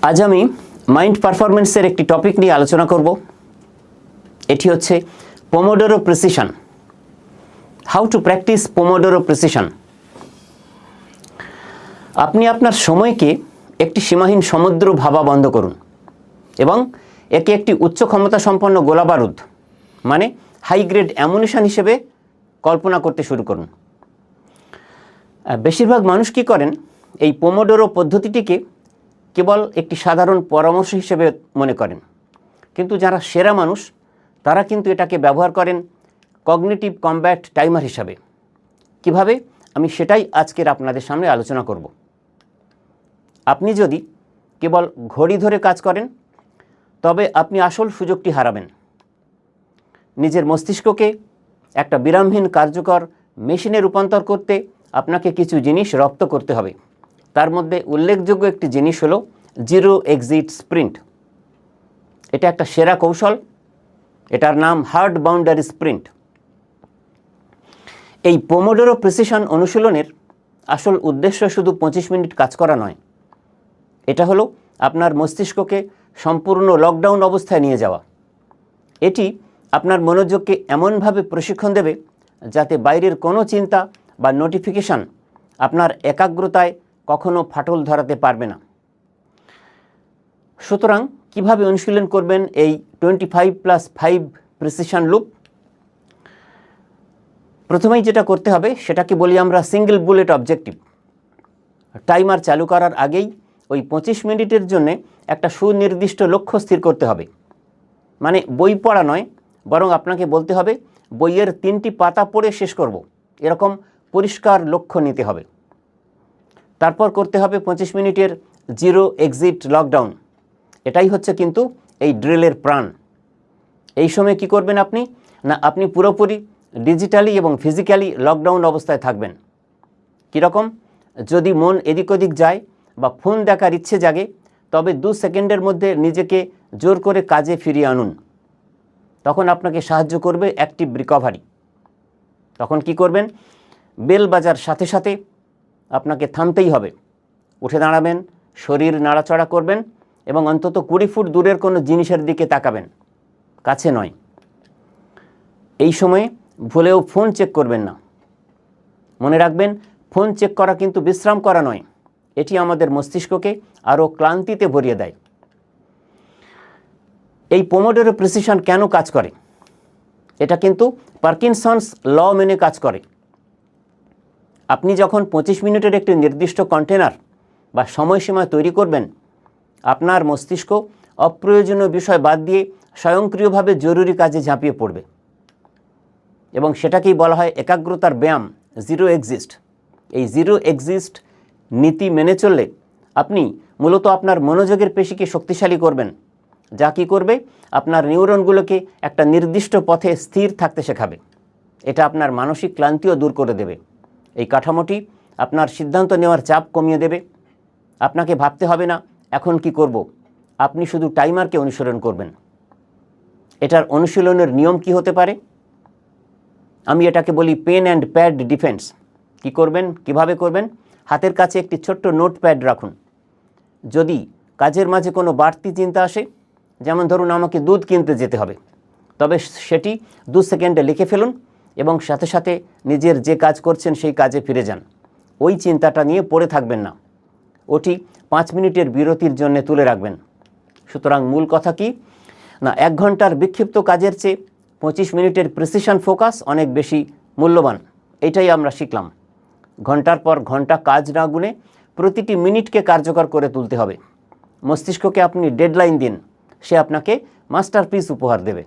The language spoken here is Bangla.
আজ আমি মাইন্ড পারফরমেন্সের একটি টপিক নিয়ে আলোচনা করব। এটি হচ্ছে pomodoro precision. How to practice pomodoro precision. আপনি আপনার সময়কে একটি সীমাহীন সমুদ্র ভাবা বন্ধ করুন এবং একে একটি উচ্চ ক্ষমতা সম্পন্ন গোলাবারুদ মানে হাই গ্রেড অ্যামুনিশন হিসেবে কল্পনা করতে শুরু করুন। বেশিরভাগ মানুষ কী করেন, এই পোমোডোরো পদ্ধতিটিকে কেবল একটি সাধারণ পরামর্শ হিসেবে মনে করেন, কিন্তু যারা সেরা মানুষ তারা কিন্তু এটাকে ব্যবহার করেন কগনিটিভ কমব্যাট টাইমার হিসাবে। কিভাবে, আমি সেটাই আজকের আপনাদের সামনে আলোচনা করব। আপনি যদি কেবল ঘড়ি ধরে কাজ করেন তবে আপনি আসল সুযোগটি হারাবেন। নিজের মস্তিষ্ককে একটা বিরামহীন কার্যকর মেশিনে রূপান্তর করতে আপনাকে কিছু জিনিস রপ্ত করতে হবে। তার মধ্যে উল্লেখযোগ্য একটি জিনিস হলো জিরো এক্সিট স্প্রিন্ট। এটা একটা সেরা কৌশল, এটার নাম হার্ড বাউন্ডারি স্প্রিন্ট। এই পোমোডোরো প্রিসিশন অনুশীলনের আসল উদ্দেশ্য শুধু 25 মিনিট কাজ করা নয়, এটা হলো আপনার মস্তিষ্ককে সম্পূর্ণ লকডাউন অবস্থায় নিয়ে যাওয়া। এটি আপনার মনোযোগকে এমনভাবে প্রশিক্ষণ দেবে যাতে বাইরের কোনো চিন্তা বা নোটিফিকেশান আপনার একাগ্রতায় কখনো ফাটল ধরাতে পারবে না। সুতরাং কিভাবে অনুশীলন করবেন এই 25+5 প্রিসিশন লুপ? প্রথমেই যেটা করতে হবে সেটাকে বলি আমরা সিঙ্গেল বুলেট অবজেক্টিভ। টাইমার চালু করার আগেই ওই 25 মিনিটের জন্যে একটা সুনির্দিষ্ট লক্ষ্য স্থির করতে হবে। মানে বই পড়া নয়, বরং আপনাকে বলতে হবে বইয়ের 3টি পাতা পড়ে শেষ করব, এরকম পরিষ্কার লক্ষ্য নিতে হবে। তারপর করতে হবে 25 মিনিটের জিরো এক্সিট লকডাউন। এটাই হচ্ছে কিন্তু এই ড্রিলের প্রাণ। এই সময় কি করবেন আপনি? না, আপনি পুরোপুরি ডিজিটালি এবং ফিজিক্যালি লকডাউন অবস্থায় থাকবেন। কীরকম? যদি মন এদিক ওদিক যায় বা ফোন দেখার ইচ্ছে জাগে তবে 2 সেকেন্ডের মধ্যে নিজেকে জোর করে কাজে ফিরিয়ে আনুন। তখন আপনাকে সাহায্য করবে অ্যাক্টিভ রিকভারি। তখন কি করবেন? বেল বাজার সাথে সাথে আপনাকে থামতেই হবে। উঠে দাঁড়াবেন, শরীর নাড়াচড়া করবেন এবং অন্তত 20 ফুট দূরের কোনো জিনিসের দিকে তাকাবেন, কাছে নয়। এই সময়ে ভুলেও ফোন চেক করবেন না। মনে রাখবেন, ফোন চেক করা কিন্তু বিশ্রাম করা নয়, এটি আমাদের মস্তিষ্ককে আরও ক্লান্তিতে ভরিয়ে দেয়। এই পোমোডোরো প্রিসিশন কেন কাজ করে? এটা কিন্তু পার্কিনসন্স ল মেনে কাজ করে। আপনি যখন 25 মিনিটের একটি নির্দিষ্ট কন্টেনার বা সময়সীমা তৈরি করবেন, আপনার মস্তিষ্ক অপ্রয়োজনীয় বিষয় বাদ দিয়ে স্বয়ংক্রিয়ভাবে জরুরি কাজে ঝাঁপিয়ে পড়বে এবং সেটাকেই বলা হয় একাগ্রতার ব্যায়াম, জিরো এক্সিস্ট। এই জিরো এক্সিস্ট নীতি মেনে চললে আপনি মূলত আপনার মনোযোগের পেশিকে শক্তিশালী করবেন, যা কী করবে? আপনার নিউরনগুলোকে একটা নির্দিষ্ট পথে স্থির থাকতে শেখাবে। এটা আপনার মানসিক ক্লান্তিও দূর করে দেবে। এই কাঠামোটি আপনার সিদ্ধান্ত নেওয়ার চাপ কমিয়ে দেবে। আপনাকে ভাবতে হবে না এখন কি করব, আপনি শুধু টাইমারকে অনুসরণ করবেন। এটার অনুশীলনের নিয়ম কি হতে পারে? আমি এটাকে বলি পেন অ্যান্ড প্যাড ডিফেন্স। কি করবেন, কিভাবে করবেন? হাতের কাছে একটি ছোট্ট নোটপ্যাড রাখুন। যদি কাজের মাঝে কোনো বাড়তি চিন্তা আসে, যেমন ধরুন আমাকে দুধ কিনতে যেতে হবে, তবে সেটি 2 সেকেন্ডে লিখে ফেলুন এবং সাথে সাথে নিজের যে কাজ করছেন সেই কাজে ফিরে যান। ওই চিন্তাটা নিয়ে পড়ে থাকবেন না, ওটি 5 মিনিটের বিরতির জন্য তুলে রাখবেন। সুতরাং মূল কথা কি? না, 1 ঘন্টার বিক্ষিপ্ত কাজের চেয়ে 25 মিনিটের প্রিসিশন ফোকাস অনেক বেশি মূল্যবান। এটাই আমরা শিখলাম। ঘন্টার পর ঘন্টা কাজ না গুনে প্রতিটি মিনিটকে কার্যকর করে তুলতে হবে। মস্তিষ্ককে আপনি ডেডলাইন দিন, সে আপনাকে মাস্টারপিস উপহার দেবে।